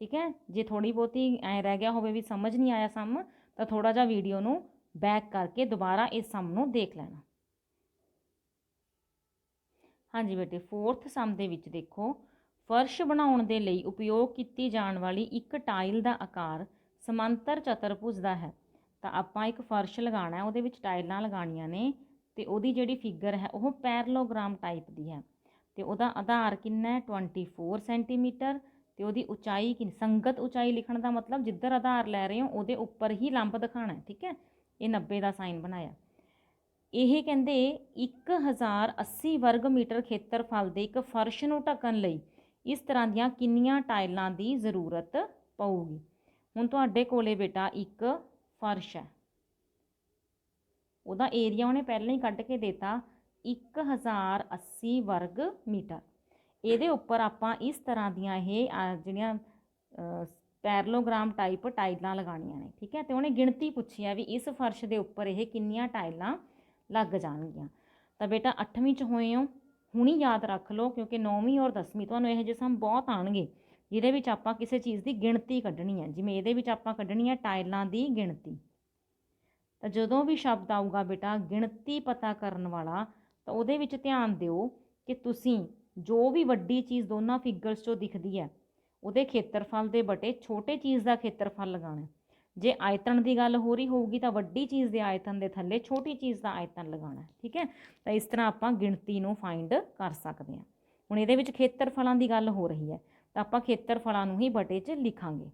ਠੀਕ ਹੈ, ਜੇ ਥੋੜੀ ਬਹੁਤੀ ਐ ਰਹਿ ਗਿਆ ਹੋਵੇ ਵੀ ਸਮਝ ਨਹੀਂ ਆਇਆ ਸਮ, ਤਾਂ ਥੋੜਾ ਜਿਹਾ ਵੀਡੀਓ ਨੂੰ ਬੈਕ ਕਰਕੇ ਦੁਬਾਰਾ ਇਸ ਸਮ ਨੂੰ ਦੇਖ ਲੈਣਾ। ਹਾਂਜੀ ਬੇਟੇ, 4th ਸਮ ਦੇ ਵਿੱਚ ਦੇਖੋ, ਫਰਸ਼ ਬਣਾਉਣ ਦੇ ਲਈ ਉਪਯੋਗ ਕੀਤੀ ਜਾਣ ਵਾਲੀ ਇੱਕ ਟਾਈਲ ਦਾ ਆਕਾਰ ਸਮਾਂਤਰ ਚਤੁਰਭੁਜ ਦਾ ਹੈ। ਤਾਂ ਆਪਾਂ ਇੱਕ ਫਰਸ਼ ਲਗਾਉਣਾ ਹੈ, ਉਹਦੇ ਵਿੱਚ ਟਾਈਲਾਂ ਲਗਾਉਣੀਆਂ ਨੇ ਤੇ ਉਹਦੀ ਜਿਹੜੀ ਫਿਗਰ ਹੈ ਉਹ ਪੈਰਲੋਗ੍ਰਾਮ ਟਾਈਪ ਦੀ ਹੈ। ਤੇ ਉਹਦਾ ਆਧਾਰ ਕਿੰਨਾ ਹੈ? 24 ਸੈਂਟੀਮੀਟਰ। ਤੇ ਉਹਦੀ ਉਚਾਈ ਕਿੰਨੀ? ਸੰਗਤ ਉਚਾਈ ਲਿਖਣ ਦਾ ਮਤਲਬ ਜਿੱਧਰ ਆਧਾਰ ਲੈ ਰਹੇ ਹੋ ਉਹਦੇ ਉੱਪਰ ਹੀ ਲੰਬ ਦਿਖਾਣਾ ਹੈ। ਠੀਕ ਹੈ, ਇਹ 90 ਦਾ ਸਾਈਨ ਬਣਾਇਆ। ਇਹ ਕਹਿੰਦੇ 1080 ਵਰਗ ਮੀਟਰ ਖੇਤਰਫਲ ਦੇ ਇੱਕ ਫਰਸ਼ ਨੂੰ ਢੱਕਣ ਲਈ ਇਸ ਤਰ੍ਹਾਂ ਦੀਆਂ ਕਿੰਨੀਆਂ ਟਾਈਲਾਂ ਦੀ ਜ਼ਰੂਰਤ ਪਊਗੀ? ਹੁਣ ਤੁਹਾਡੇ ਕੋਲੇ ਬੇਟਾ ਇੱਕ ਫਰਸ਼ ਹੈ, ਉਹਦਾ ਏਰੀਆ ਉਹਨੇ ਪਹਿਲਾਂ ਹੀ ਕੱਢ ਕੇ ਦੇਤਾ 1080 ਵਰਗ ਮੀਟਰ। ਇਹਦੇ ਉੱਪਰ ਆਪਾਂ ਇਸ ਤਰ੍ਹਾਂ ਦੀਆਂ ਇਹ ਜਿਹੜੀਆਂ ਪੈਰਲੋਗ੍ਰਾਮ ਟਾਈਪ ਟਾਈਲਾਂ ਲਗਾਉਣੀਆਂ ਨੇ। ਠੀਕ ਹੈ, ਤੇ ਉਹਨੇ ਗਿਣਤੀ ਪੁੱਛੀ ਆ ਵੀ ਇਸ ਫਰਸ਼ ਦੇ ਉੱਪਰ ਇਹ ਕਿੰਨੀਆਂ ਟਾਈਲਾਂ ਲੱਗ ਜਾਣਗੀਆਂ। ਤਾਂ ਬੇਟਾ 8ਵੀਂ 'ਚ ਹੋਏ ਹੋ, ਹੁਣੀ ਯਾਦ ਰੱਖ ਲਓ, ਕਿਉਂਕਿ 9ਵੀਂ ਔਰ 10ਵੀਂ ਤੁਹਾਨੂੰ ਇਹੋ ਜਿਹੇ ਸਮ ਬਹੁਤ ਆਉਣਗੇ ਜਿਹਦੇ ਵਿੱਚ ਆਪਾਂ ਕਿਸੇ ਚੀਜ਼ ਦੀ ਗਿਣਤੀ ਕੱਢਣੀ ਹੈ। ਜਿਵੇਂ ਇਹਦੇ ਵਿੱਚ ਆਪਾਂ ਕੱਢਣੀ ਹੈ ਟਾਈਲਾਂ ਦੀ ਗਿਣਤੀ। ਤਾਂ ਜਦੋਂ ਵੀ ਸ਼ਬਦ ਆਊਗਾ ਬੇਟਾ ਗਿਣਤੀ ਪਤਾ ਕਰਨ ਵਾਲਾ, ਤਾਂ ਉਹਦੇ ਵਿੱਚ ਧਿਆਨ ਦਿਓ ਕਿ ਤੁਸੀਂ ਜੋ ਵੀ ਵੱਡੀ ਚੀਜ਼ ਦੋਨਾਂ ਫਿਗਰਸ 'ਚੋਂ ਦਿਖਦੀ ਹੈ ਉਹਦੇ ਖੇਤਰਫਲ ਦੇ ਬਟੇ ਛੋਟੇ ਚੀਜ਼ ਦਾ ਖੇਤਰਫਲ ਲਗਾਉਣਾ। ਜੇ ਆਇਤਨ ਦੀ ਗੱਲ ਹੋ ਰਹੀ ਹੋਊਗੀ ਤਾਂ ਵੱਡੀ ਚੀਜ਼ ਦੇ ਆਇਤਨ ਦੇ ਥੱਲੇ ਛੋਟੀ ਚੀਜ਼ ਦਾ ਆਇਤਨ ਲਗਾਉਣਾ। ਠੀਕ ਹੈ, ਤਾਂ ਇਸ ਤਰ੍ਹਾਂ ਆਪਾਂ ਗਿਣਤੀ ਨੂੰ ਫਾਈਂਡ ਕਰ ਸਕਦੇ ਹਾਂ। ਹੁਣ ਇਹਦੇ ਵਿੱਚ ਖੇਤਰਫਲਾਂ ਦੀ ਗੱਲ ਹੋ ਰਹੀ ਹੈ ਤਾਂ ਆਪਾਂ ਖੇਤਰਫਲਾਂ ਨੂੰ ਹੀ ਬਟੇ 'ਚ ਲਿਖਾਂਗੇ।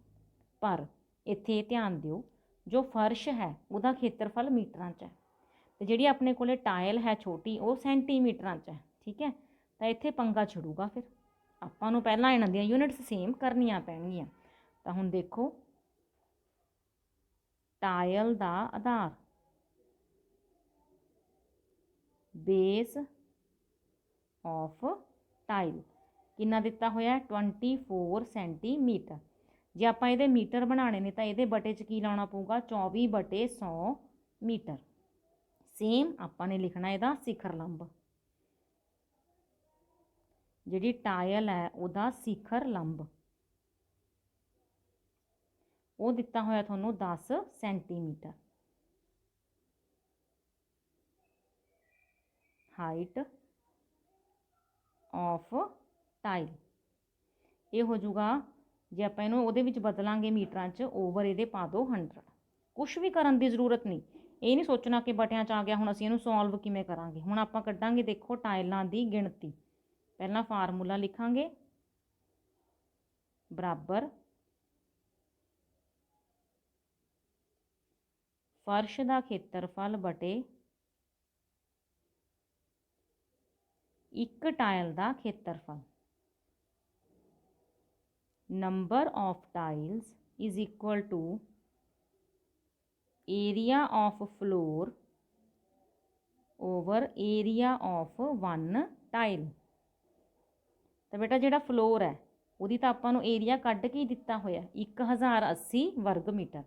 ਪਰ ਇੱਥੇ ਧਿਆਨ ਦਿਓ, ਜੋ ਫਰਸ਼ ਹੈ ਉਹਦਾ ਖੇਤਰਫਲ ਮੀਟਰਾਂ 'ਚ ਹੈ ਤੇ ਜਿਹੜੀ ਆਪਣੇ ਕੋਲੇ ਟਾਇਲ ਹੈ ਛੋਟੀ ਉਹ ਸੈਂਟੀਮੀਟਰਾਂ 'ਚ ਹੈ। ਠੀਕ ਹੈ, ਤਾਂ ਇੱਥੇ ਪੰਗਾ ਛਿੜੂਗਾ, ਫਿਰ ਆਪਾਂ ਨੂੰ ਪਹਿਲਾਂ ਇਹਨਾਂ ਦੀਆਂ ਯੂਨਿਟਸ ਸੇਮ ਕਰਨੀਆਂ ਪੈਣਗੀਆਂ। ਤਾਂ ਹੁਣ ਦੇਖੋ, tile the Aadhaar base of tile ਕਿੰਨਾ ਦਿੱਤਾ ਹੋਇਆ? 24 ਸੈਂਟੀਮੀਟਰ। ਜੇ ਆਪਾਂ ਇਹਦੇ ਮੀਟਰ ਬਣਾਉਣੇ ਨੇ ਤਾਂ ਇਹਦੇ ਬਟੇ 'ਚ ਕੀ ਲਾਉਣਾ ਪਊਗਾ? 24/100 ਮੀਟਰ। ਸੇਮ ਆਪਾਂ ਨੇ ਲਿਖਣਾ ਇਹਦਾ ਸਿਖਰ ਲੰਬ। ਜਿਹੜੀ ਟਾਇਲ ਹੈ ਉਹਦਾ ਸਿਖਰ ਲੰਬ ਉਹ ਦਿੱਤਾ ਹੋਇਆ ਤੁਹਾਨੂੰ 10 ਸੈਂਟੀਮੀਟਰ। ਹਾਈਟ ਆਫ ਟਾਈਲ ਇਹ ਹੋ ਜਾਊਗਾ, ਜੇ ਆਪਾਂ ਇਹਨੂੰ ਉਹਦੇ ਵਿੱਚ ਬਦਲਾਂਗੇ ਮੀਟਰਾਂ 'ਚ, ਓਵਰ ਇਹਦੇ ਪਾ ਦਿਓ 100। ਕੁਛ ਵੀ ਕਰਨ ਦੀ ਜ਼ਰੂਰਤ ਨਹੀਂ, ਇਹ ਨਹੀਂ ਸੋਚਣਾ ਕਿ ਬਟਿਆਂ 'ਚ ਆ ਗਿਆ ਹੁਣ ਅਸੀਂ ਇਹਨੂੰ ਸੋਲਵ ਕਿਵੇਂ ਕਰਾਂਗੇ। ਹੁਣ ਆਪਾਂ ਕੱਢਾਂਗੇ, ਦੇਖੋ ਟਾਈਲਾਂ ਦੀ ਗਿਣਤੀ। ਪਹਿਲਾਂ ਫਾਰਮੂਲਾ ਲਿਖਾਂਗੇ, ਬਰਾਬਰ ਫਰਸ਼ ਦਾ ਖੇਤਰਫਲ ਬਟੇ ਇੱਕ ਟਾਇਲ ਦਾ ਖੇਤਰਫਲ। Number of tiles is equal to area of floor over area of 1 tile. ਤਾਂ ਬੇਟਾ ਜਿਹੜਾ ਫਲੋਰ ਹੈ ਉਹਦੀ ਤਾਂ ਆਪਾਂ ਨੂੰ ਏਰੀਆ ਕੱਢ ਕੇ ਹੀ ਦਿੱਤਾ ਹੋਇਆ 1080 ਵਰਗ ਮੀਟਰ।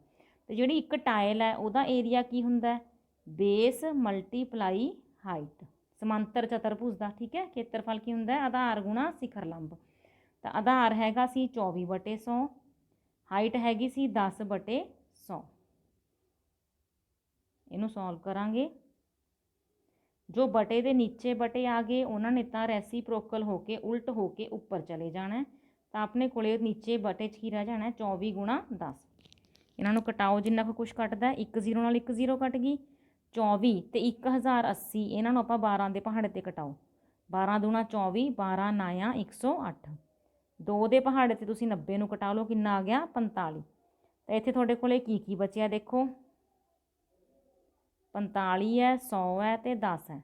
ਤੇ ਜਿਹੜੀ ਇੱਕ ਟਾਇਲ ਹੈ ਉਹਦਾ ਏਰੀਆ ਕੀ ਹੁੰਦਾ ਹੈ, ਬੇਸ ਮਲਟੀਪਲਾਈ ਹਾਈਟ, ਸਮਾਂਤਰ ਚਤੁਰਭੁਜ ਦਾ। ਠੀਕ ਹੈ, ਖੇਤਰਫਲ ਕੀ ਹੁੰਦਾ ਹੈ, ਆਧਾਰ ਗੁਣਾ ਸਿਖਰ ਲੰਬ। ਤਾਂ ਆਧਾਰ ਹੈਗਾ ਸੀ 24/100, ਹਾਈਟ ਹੈਗੀ ਸੀ 10/100। ਇਹਨੂੰ ਸੋਲਵ ਕਰਾਂਗੇ। ਜੋ ਬਟੇ ਦੇ ਨੀਚੇ ਬਟੇ ਆ ਗਏ ਉਹਨਾਂ ਨੇ ਤਾਂ ਰੈਸੀਪ੍ਰੋਕਲ ਹੋ ਕੇ ਉਲਟ ਹੋ ਕੇ ਉੱਪਰ ਚਲੇ ਜਾਣਾ। ਤਾਂ ਆਪਣੇ ਕੋਲੇ ਨੀਚੇ ਬਟੇ 'ਚ ਕੀ ਰਹਿ ਜਾਣਾ, 24 ਗੁਣਾ 10। ਇਹਨਾਂ ਨੂੰ ਕਟਾਓ, ਜਿੰਨਾ ਕੁ ਕੁਛ ਕੱਟਦਾ, 1 0 ਨਾਲ 1 0 ਕੱਟ ਗਈ, 24 ਤੇ 1080, ਇਹਨਾਂ ਨੂੰ ਆਪਾਂ 12 ਦੇ ਪਹਾੜੇ 'ਤੇ ਕਟਾਓ। 12 ਦੂਣਾ 24, 12 ਨਾਇਆ 108। 2 ਦੇ ਪਹਾੜੇ 'ਤੇ ਤੁਸੀਂ 90 ਨੂੰ ਕਟਾ ਲਓ, ਕਿੰਨਾ ਆ ਗਿਆ 45। ਤਾਂ ਇੱਥੇ ਤੁਹਾਡੇ ਕੋਲੇ ਕੀ ਬਚਿਆ ਦੇਖੋ, 45 ਹੈ, 100 ਹੈ ਤੇ 10 ਹੈ।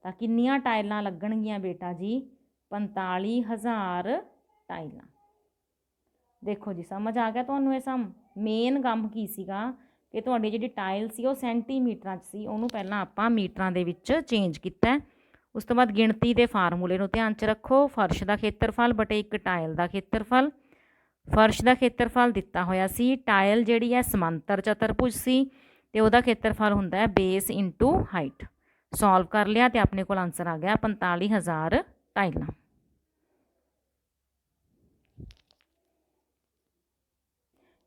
ਤਾਂ ਕਿੰਨੀਆਂ ਟਾਈਲਾਂ ਲੱਗਣਗੀਆਂ ਬੇਟਾ ਜੀ, 45,000 ਟਾਈਲਾਂ। ਦੇਖੋ ਜੀ ਸਮਝ ਆ ਗਿਆ ਤੁਹਾਨੂੰ ਇਹ ਸਮ। ਮੇਨ ਕੰਮ ਕੀ ਸੀਗਾ ਕਿ ਤੁਹਾਡੀ ਜਿਹੜੀ ਟਾਈਲ ਸੀ ਉਹ ਸੈਂਟੀਮੀਟਰਾਂ 'ਚ ਸੀ, ਉਹਨੂੰ ਪਹਿਲਾਂ ਆਪਾਂ ਮੀਟਰਾਂ ਦੇ ਵਿੱਚ ਚੇਂਜ ਕੀਤਾ। ਉਸ ਤੋਂ ਬਾਅਦ ਗਿਣਤੀ ਦੇ ਫਾਰਮੂਲੇ ਨੂੰ ਧਿਆਨ 'ਚ ਰੱਖੋ, ਫਰਸ਼ ਦਾ ਖੇਤਰਫਲ ਬਟੇ ਇੱਕ ਟਾਇਲ ਦਾ ਖੇਤਰਫਲ। ਫਰਸ਼ ਦਾ ਖੇਤਰਫਲ ਦਿੱਤਾ ਹੋਇਆ ਸੀ, ਟਾਇਲ ਜਿਹੜੀ ਹੈ ਸਮਾਂਤਰ ਚਤੁਰਭੁਜ ਸੀ ਤੇ ਉਹਦਾ ਖੇਤਰਫਲ ਹੁੰਦਾ ਹੈ ਬੇਸ ਇਨਟੂ ਹਾਈਟ। ਸੋਲਵ ਕਰ ਲਿਆ ਤੇ ਆਪਣੇ ਕੋਲ ਆਨਸਰ ਆ ਗਿਆ 45,000 ਟਾਈਲਾਂ।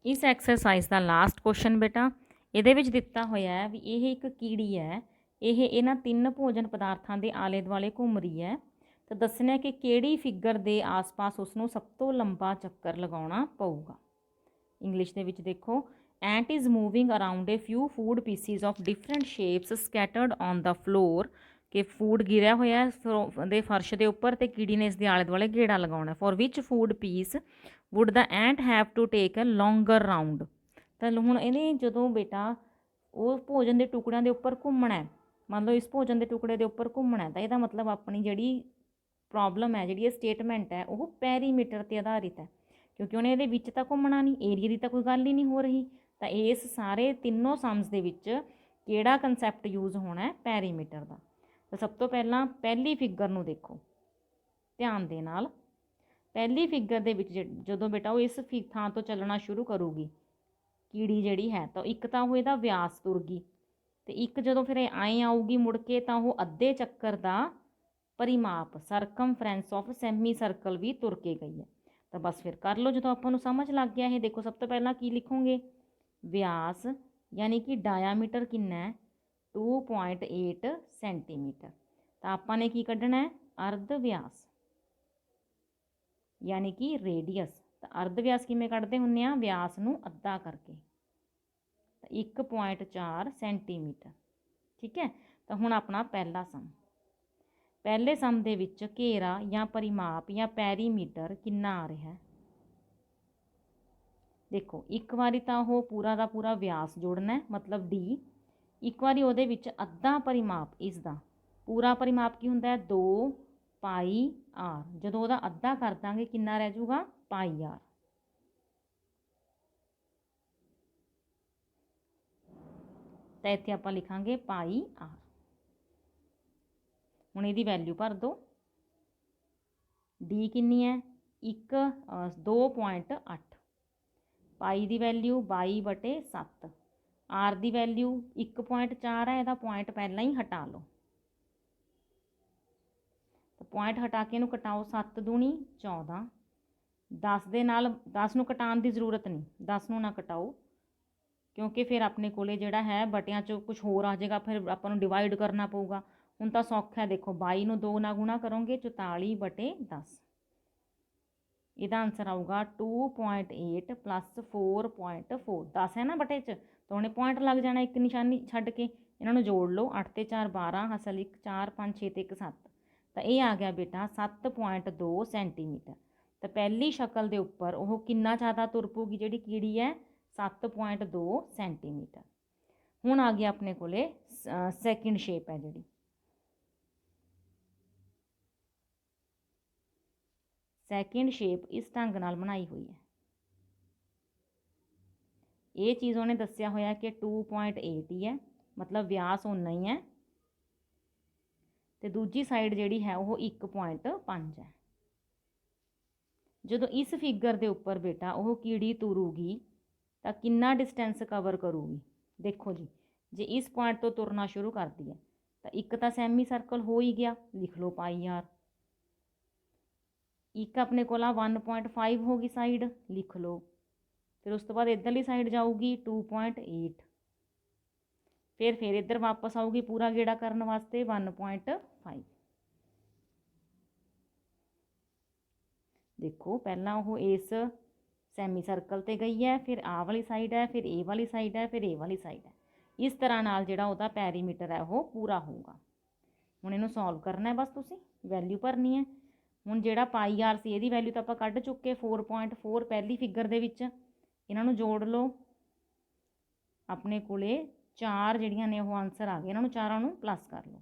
ਇਸ ਐਕਸਰਸਾਈਜ਼ ਦਾ ਲਾਸਟ ਕੁਐਸਚਨ ਬੇਟਾ, ਇਹਦੇ ਵਿੱਚ ਦਿੱਤਾ ਹੋਇਆ ਹੈ ਵੀ ਇਹ ਇੱਕ ਕੀੜੀ ਹੈ, ਇਹ ਇਹਨਾਂ 3 ਭੋਜਨ ਪਦਾਰਥਾਂ ਦੇ ਆਲੇ ਦੁਆਲੇ ਘੁੰਮ ਰਹੀ ਹੈ। ਤਾਂ ਦੱਸਣਾ ਕਿ ਕਿਹੜੀ ਫਿਗਰ ਦੇ ਆਸ-ਪਾਸ ਉਸ ਨੂੰ ਸਭ ਤੋਂ ਲੰਬਾ ਚੱਕਰ ਲਗਾਉਣਾ ਪਊਗਾ। ਇੰਗਲਿਸ਼ ਦੇ ਵਿੱਚ ਦੇਖੋ, ant is moving around a few food pieces of different shapes scattered on the floor. ਕਿ ਫੂਡ ਗਿਰਿਆ ਹੋਇਆ ਦੇ ਫਰਸ਼ ਦੇ ਉੱਪਰ ਤੇ ਕੀੜੀ ਨੇ ਇਸ ਦੇ ਆਲੇ ਦੁਆਲੇ ਗੇੜਾ ਲਗਾਉਣਾ। For which food piece would the ant have to take a longer round. ਤਾਂ ਹੁਣ ਇਹਨੇ ਜਦੋਂ ਬੇਟਾ ਉਹ ਭੋਜਨ ਦੇ ਟੁਕੜਿਆਂ ਦੇ ਉੱਪਰ ਘੁੰਮਣਾ ਹੈ, ਮੰਨ ਲਓ ਇਸ ਭੋਜਨ ਦੇ ਟੁਕੜੇ ਦੇ ਉੱਪਰ ਘੁੰਮਣਾ, ਤਾਂ ਇਹਦਾ ਮਤਲਬ ਆਪਣੀ ਜਿਹੜੀ ਪ੍ਰੋਬਲਮ ਹੈ, ਜਿਹੜੀ ਇਹ ਸਟੇਟਮੈਂਟ ਹੈ, ਉਹ ਪੈਰੀਮੀਟਰ 'ਤੇ ਆਧਾਰਿਤ ਹੈ, ਕਿਉਂਕਿ ਉਹਨੇ ਇਹਦੇ ਵਿੱਚ ਤਾਂ ਘੁੰਮਣਾ ਨਹੀਂ, ਏਰੀਆ ਦੀ ਤਾਂ ਕੋਈ ਗੱਲ ਹੀ ਨਹੀਂ ਹੋ ਰਹੀ। ਤਾਂ ਇਸ ਸਾਰੇ ਤਿੰਨੋਂ ਸਮਸ ਦੇ ਵਿੱਚ ਕਿਹੜਾ ਕਨਸੈਪਟ ਯੂਜ਼ ਹੋਣਾ ਹੈ, ਪੈਰੀਮੀਟਰ ਦਾ। ਤਾਂ ਸਭ ਤੋਂ ਪਹਿਲਾਂ ਪਹਿਲੀ ਫਿਗਰ ਨੂੰ ਦੇਖੋ ਧਿਆਨ ਦੇ ਨਾਲ। ਪਹਿਲੀ ਫਿਗਰ ਦੇ ਵਿੱਚ ਜਦੋਂ ਬੇਟਾ ਉਹ ਇਸ ਥਾਂ ਤੋਂ ਚੱਲਣਾ ਸ਼ੁਰੂ ਕਰੂਗੀ ਕੀੜੀ ਜਿਹੜੀ ਹੈ, ਤਾਂ ਇੱਕ ਤਾਂ ਉਹ ਇਹਦਾ ਵਿਆਸ ਤੁਰ ਗਈ, ਤੇ ਇੱਕ ਜਦੋਂ ਫਿਰ ਐਂ ਆਊਗੀ ਮੁੜ ਕੇ ਤਾਂ ਉਹ ਅੱਧੇ ਚੱਕਰ ਦਾ ਪਰਿਮਾਪ ਸਰਕਮਫਰੈਂਸ ਆਫ ਸੈਮੀ ਸਰਕਲ ਵੀ ਤੁਰ ਕੇ ਗਈ ਹੈ। ਤਾਂ ਬਸ ਫਿਰ ਕਰ ਲਓ, ਜਦੋਂ ਆਪਾਂ ਨੂੰ ਸਮਝ ਲੱਗ ਗਿਆ ਇਹ। ਦੇਖੋ ਸਭ ਤੋਂ ਪਹਿਲਾਂ ਕੀ ਲਿਖੋਗੇ, ਵਿਆਸ ਯਾਨੀ ਕਿ ਡਾਇਆਮੀਟਰ ਕਿੰਨਾ ਹੈ, 2.8 ਸੈਂਟੀਮੀਟਰ। ਤਾਂ ਆਪਾਂ ਨੇ ਕੀ ਕੱਢਣਾ ਹੈ, ਅਰਧ ਵਿਆਸ ਯਾਨੀ ਕਿ ਰੇਡੀਅਸ। ਤਾਂ ਅਰਧ ਵਿਆਸ ਕਿਵੇਂ ਕੱਢਦੇ ਹੁੰਦੇ ਆ, ਵਿਆਸ ਨੂੰ ਅੱਧਾ ਕਰਕੇ। ਤਾਂ 1.4 ਸੈਂਟੀਮੀਟਰ। ਠੀਕ ਹੈ, ਤਾਂ ਹੁਣ ਆਪਣਾ ਪਹਿਲਾ ਸਮ, ਪਹਿਲੇ ਸਮ ਦੇ ਵਿੱਚ ਘੇਰਾ ਜਾਂ ਪਰਿਮਾਪ ਜਾਂ ਪੈਰੀਮੀਟਰ ਕਿੰਨਾ ਆ ਰਿਹਾ ਹੈ। ਦੇਖੋ ਇੱਕ ਵਾਰੀ ਤਾਂ ਉਹ ਪੂਰਾ ਦਾ ਪੂਰਾ ਵਿਆਸ ਜੋੜਨਾ, ਮਤਲਬ d। ਇੱਕ ਵਾਰੀ ਉਹਦੇ ਵਿੱਚ ਅੱਧਾ ਪਰਿਮਾਪ, ਇਸ ਦਾ ਪੂਰਾ ਪਰਿਮਾਪ ਕੀ ਹੁੰਦਾ ਹੈ, 2πr। ਜਦੋਂ ਉਹਦਾ ਅੱਧਾ ਕਰ ਦਾਂਗੇ ਕਿੰਨਾ ਰਹਿ ਜਾਊਗਾ, πr। ਤਾਂ ਇੱਥੇ ਆਪਾਂ ਲਿਖਾਂਗੇ πr। ਹੁਣ ਇਹਦੀ ਵੈਲਿਊ ਭਰ ਦਿਓ। d ਕਿੰਨੀ ਹੈ, 2.8, ਪਾਈ ਦੀ ਵੈਲਿਊ 22/7, r ਦੀ ਵੈਲਿਊ 1.4 ਹੈ, ਇਹਦਾ ਪੁਆਇੰਟ ਪਹਿਲਾਂ ਹੀ ਹਟਾ ਲਓ। ਤਾਂ ਪੁਆਇੰਟ ਹਟਾ ਕੇ ਇਹਨੂੰ ਕਟਾਓ, 7 ਦੂਣੀ 14, 10 ਦੇ ਨਾਲ 10 ਨੂੰ ਕਟਾਉਣ ਦੀ ਜ਼ਰੂਰਤ ਨਹੀਂ, 10 ਨੂੰ ਨਾ ਕਟਾਓ, ਕਿਉਂਕਿ ਫਿਰ ਆਪਣੇ ਕੋਲੇ ਜਿਹੜਾ ਹੈ ਬਟਿਆਂ 'ਚ ਕੁਝ ਹੋਰ ਆ ਜਾਏਗਾ, ਫਿਰ ਆਪਾਂ ਨੂੰ ਡਿਵਾਈਡ ਕਰਨਾ ਪਊਗਾ। ਹੁਣ ਤਾਂ ਸੌਖਾ ਹੈ, ਦੇਖੋ 22 ਨੂੰ 2 ਨਾਲ ਗੁਣਾ ਕਰੋਗੇ 44/10। ਇਹਦਾ ਆਨਸਰ ਆਊਗਾ 2.8 ਪਲੱਸ 4.4। 10 ਹੈ ਨਾ ਬਟੇ 'ਚ, ਤਾਂ ਉਹਨੇ ਪੁਆਇੰਟ ਲੱਗ ਜਾਣਾ ਇੱਕ ਨਿਸ਼ਾਨੀ ਛੱਡ ਕੇ। ਇਹਨਾਂ ਨੂੰ ਜੋੜ ਲਓ, 8 ਤੇ 4 12, ਹਾਸਲ 1 4 5 6 ਤੇ 1 7। ਤਾਂ ਇਹ ਆ ਗਿਆ ਬੇਟਾ 7.2 ਸੈਂਟੀਮੀਟਰ। ਤਾਂ ਪਹਿਲੀ ਸ਼ਕਲ ਦੇ ਉੱਪਰ ਉਹ ਕਿੰਨਾ ਜ਼ਿਆਦਾ ਤੁਰ ਪਊਗੀ ਜਿਹੜੀ ਕੀੜੀ ਹੈ, 7.2 ਸੈਂਟੀਮੀਟਰ। ਹੁਣ ਆ ਗਿਆ ਆਪਣੇ ਕੋਲੇ ਸੈਕਿੰਡ ਸ਼ੇਪ ਹੈ ਜਿਹੜੀ। ਸੈਕਿੰਡ ਸ਼ੇਪ ਇਸ ਢੰਗ ਨਾਲ ਬਣਾਈ ਹੋਈ ਹੈ। ਇਹ ਚੀਜ਼ ਉਹਨੇ ਦੱਸਿਆ ਹੋਇਆ ਕਿ 2.8 ਹੀ ਹੈ, ਮਤਲਬ ਵਿਆਸ ਓਨਾ ਹੀ ਹੈ। ਤੇ ਦੂਜੀ ਸਾਈਡ ਜਿਹੜੀ ਹੈ ਉਹ 1.5 ਹੈ। ਜਦੋਂ ਇਸ ਫਿਗਰ ਦੇ ਉੱਪਰ ਬੇਟਾ ਉਹ ਕੀੜੀ ਤੁਰੂਗੀ ਤਾਂ ਕਿੰਨਾ ਡਿਸਟੈਂਸ ਕਵਰ ਕਰੂਗੀ? ਦੇਖੋ ਜੀ, ਜੇ ਇਸ ਪੁਆਇੰਟ ਤੋਂ ਤੁਰਨਾ ਸ਼ੁਰੂ ਕਰਦੀ ਹੈ ਤਾਂ ਇੱਕ ਤਾਂ ਸੈਮੀ ਸਰਕਲ ਹੋ ਹੀ ਗਿਆ, ਲਿਖ ਲਓ ਪਾਈ ਆਰ। ਇੱਕ ਆਪਣੇ ਕੋਲ ਆ 1.5 ਹੋ ਗਈ ਸਾਈਡ, ਲਿਖ ਲਓ। ਫਿਰ ਉਸ ਤੋਂ ਬਾਅਦ ਇੱਧਰਲੀ ਸਾਈਡ ਜਾਊਗੀ 2.8, ਫਿਰ ਇੱਧਰ ਵਾਪਸ ਆਊਗੀ ਪੂਰਾ ਗੇੜਾ ਕਰਨ ਵਾਸਤੇ 1.5। ਦੇਖੋ ਪਹਿਲਾਂ ਉਹ ਇਸ ਸੈਮੀ ਸਰਕਲ ਤੇ ਗਈ ਹੈ, ਫਿਰ ਆਹ ਵਾਲੀ ਸਾਈਡ ਹੈ, ਫਿਰ ਇਹ ਵਾਲੀ ਸਾਈਡ ਹੈ, ਫਿਰ ਇਹ ਵਾਲੀ ਸਾਈਡ ਹੈ। ਇਸ ਤਰ੍ਹਾਂ ਨਾਲ ਜਿਹੜਾ ਉਹਦਾ ਪੈਰੀਮੀਟਰ ਹੈ ਉਹ ਪੂਰਾ ਹੋਊਗਾ। ਹੁਣ ਇਹਨੂੰ ਸੋਲਵ ਕਰਨਾ ਹੈ, ਬਸ ਤੁਸੀਂ ਵੈਲਿਊ ਭਰਨੀ ਹੈ। ਹੁਣ ਜਿਹੜਾ ਪਾਈ ਆਰ ਸੀ ਇਹਦੀ ਵੈਲਿਊ ਤਾਂ ਆਪਾਂ ਕੱਢ ਚੁੱਕੇ 4.4 ਪਹਿਲੀ ਫਿਗਰ ਦੇ ਵਿੱਚ। ਇਹਨਾਂ ਨੂੰ ਜੋੜ ਲਓ, ਆਪਣੇ ਕੋਲੇ 4 ਜਿਹੜੀਆਂ ਨੇ ਉਹ ਆਨਸਰ ਆ ਗਏ। ਇਹਨਾਂ ਨੂੰ ਚਾਰਾਂ ਨੂੰ ਪਲੱਸ ਕਰ ਲਓ।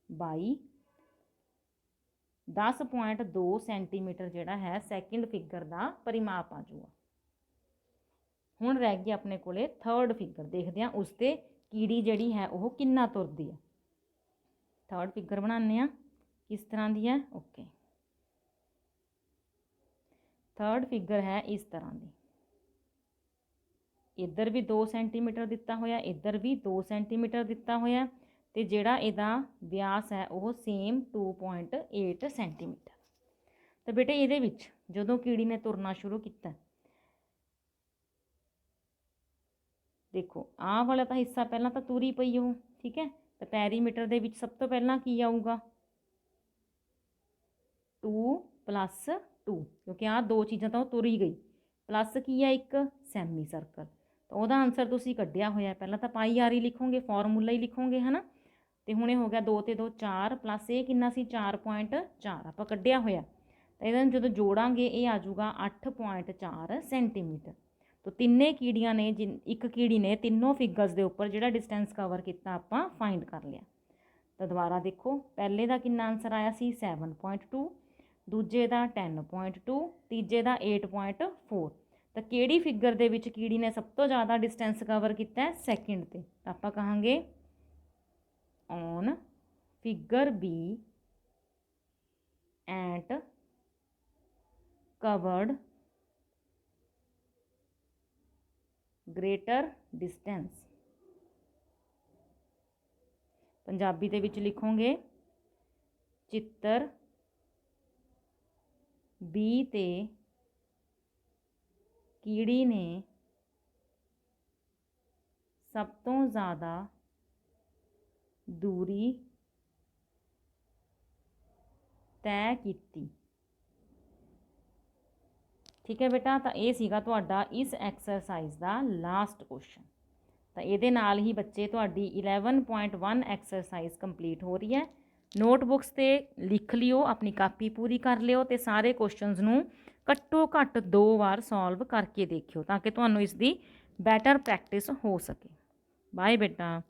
22 10.2 ਸੈਂਟੀਮੀਟਰ ਜਿਹੜਾ ਹੈ ਸੈਕਿੰਡ ਫਿਗਰ ਦਾ ਪਰਿਮਾਪ ਆ ਜਾਊਗਾ। ਹੁਣ ਰਹਿ ਗਈ ਆਪਣੇ ਕੋਲੇ ਥਰਡ ਫਿਗਰ, ਦੇਖਦੇ ਹਾਂ ਉਸ ਤੇ ਕੀੜੀ ਜਿਹੜੀ ਹੈ ਉਹ ਕਿੰਨਾ ਤੁਰਦੀ ਹੈ। ਥਰਡ ਫਿਗਰ ਬਣਾਉਂਦੇ ਆ, ਕਿਸ ਤਰ੍ਹਾਂ ਦੀ ਹੈ? ਓਕੇ, ਥਰਡ ਫਿਗਰ ਹੈ ਇਸ ਤਰ੍ਹਾਂ ਦੀ। ਇੱਧਰ ਵੀ 2 ਸੈਂਟੀਮੀਟਰ ਦਿੱਤਾ ਹੋਇਆ, ਇੱਧਰ ਵੀ 2 ਸੈਂਟੀਮੀਟਰ ਦਿੱਤਾ ਹੋਇਆ, ਤੇ ਜਿਹੜਾ ਇਹਦਾ ਵਿਆਸ ਹੈ ਉਹ ਸੇਮ 2.8 ਸੈਂਟੀਮੀਟਰ। ਤਾਂ ਬੇਟੇ ਇਹਦੇ ਵਿੱਚ ਜਦੋਂ ਕੀੜੀ ਨੇ ਤੁਰਨਾ ਸ਼ੁਰੂ ਕੀਤਾ, ਦੇਖੋ ਆਹ ਵਾਲਾ ਤਾਂ ਹਿੱਸਾ ਪਹਿਲਾਂ ਤਾਂ ਤੁਰੀ ਪਈ ਉਹ, ਠੀਕ ਹੈ। ਤਾਂ ਪੈਰੀਮੀਟਰ ਦੇ ਵਿੱਚ ਸਭ ਤੋਂ ਪਹਿਲਾਂ ਕੀ ਆਊਗਾ? 2 + 2, ਕਿਉਂਕਿ ਆਹ ਦੋ ਚੀਜ਼ਾਂ ਤਾਂ ਉਹ ਤੁਰੀ ਗਈ, ਪਲੱਸ ਕੀ ਹੈ ਇੱਕ ਸੈਮੀ ਸਰਕਲ। ਤਾਂ ਉਹਦਾ ਆਨਸਰ ਤੁਸੀਂ ਕੱਢਿਆ ਹੋਇਆ, ਪਹਿਲਾਂ ਤਾਂ ਪਾਈ ਆਰ ਹੀ ਲਿਖੋਗੇ, ਫਾਰਮੂਲਾ ਹੀ ਲਿਖੋਗੇ, ਹੈ ਨਾ। ਤੇ ਹੁਣ ਇਹ ਹੋ ਗਿਆ 2 ਤੇ 2 4, ਪਲੱਸ ਇਹ ਕਿੰਨਾ ਸੀ 4.4 ਆਪਾਂ ਕੱਢਿਆ ਹੋਇਆ। ਤਾਂ ਇਹਦਾ ਜਦੋਂ ਜੋੜਾਂਗੇ ਇਹ ਆ ਜਾਊਗਾ 8.4 ਸੈਂਟੀਮੀਟਰ। ਤਾਂ ਤਿੰਨੇ ਕੀੜੀਆਂ ਨੇ, ਇੱਕ ਕੀੜੀ ਨੇ ਤਿੰਨੋਂ ਫਿਗਰਸ ਦੇ ਉੱਪਰ ਜਿਹੜਾ ਡਿਸਟੈਂਸ ਕਵਰ ਕੀਤਾ ਆਪਾਂ ਫਾਈਂਡ ਕਰ ਲਿਆ। ਤਾਂ ਦੁਬਾਰਾ ਦੇਖੋ, ਪਹਿਲੇ ਦਾ ਕਿੰਨਾ ਆਨਸਰ ਆਇਆ ਸੀ 7.2, ਦੂਜੇ ਦਾ 10.2, ਤੀਜੇ ਦਾ 8.4। ਤਾਂ ਕਿਹੜੀ ਫਿਗਰ ਦੇ ਵਿੱਚ ਕੀੜੀ ਨੇ ਸਭ ਤੋਂ ਜ਼ਿਆਦਾ ਡਿਸਟੈਂਸ ਕਵਰ ਕੀਤਾ? ਸੈਕਿੰਡ ਤੇ। ਤਾਂ ਆਪਾਂ ਕਹਾਂਗੇ on figure B ant covered greater distance। Punjabi ਦੇ ਵਿੱਚ ਲਿਖੋਗੇ ਚਿੱਤਰ B ਤੇ ਕੀੜੀ ਨੇ ਸਭ ਤੋਂ ਜ਼ਿਆਦਾ ਦੂਰੀ ਤੈਅ ਕੀਤੀ। ਠੀਕ ਹੈ ਬੇਟਾ, ਤਾਂ ਇਹ ਸੀਗਾ ਤੁਹਾਡਾ ਇਸ ਐਕਸਰਸਾਈਜ਼ ਦਾ ਲਾਸਟ ਕੁਐਸਚਨ। ਤਾਂ ਇਹਦੇ ਨਾਲ ਹੀ ਬੱਚੇ ਤੁਹਾਡੀ 11.1 ਐਕਸਰਸਾਈਜ਼ ਕੰਪਲੀਟ ਹੋ ਰਹੀ ਹੈ। ਨੋਟਬੁੱਕਸ ਤੇ ਲਿਖ ਲਿਓ, ਆਪਣੀ ਕਾਪੀ ਪੂਰੀ ਕਰ ਲਿਓ ਤੇ ਸਾਰੇ ਕੁਐਸਚਨਸ ਨੂੰ ਘੱਟੋ ਘੱਟ 2 ਵਾਰ ਸੋਲਵ ਕਰਕੇ ਦੇਖਿਓ ਤਾਂ ਕਿ ਤੁਹਾਨੂੰ ਇਸ ਦੀ ਬੈਟਰ ਪ੍ਰੈਕਟਿਸ ਹੋ ਸਕੇ। ਬਾਏ ਬੇਟਾ।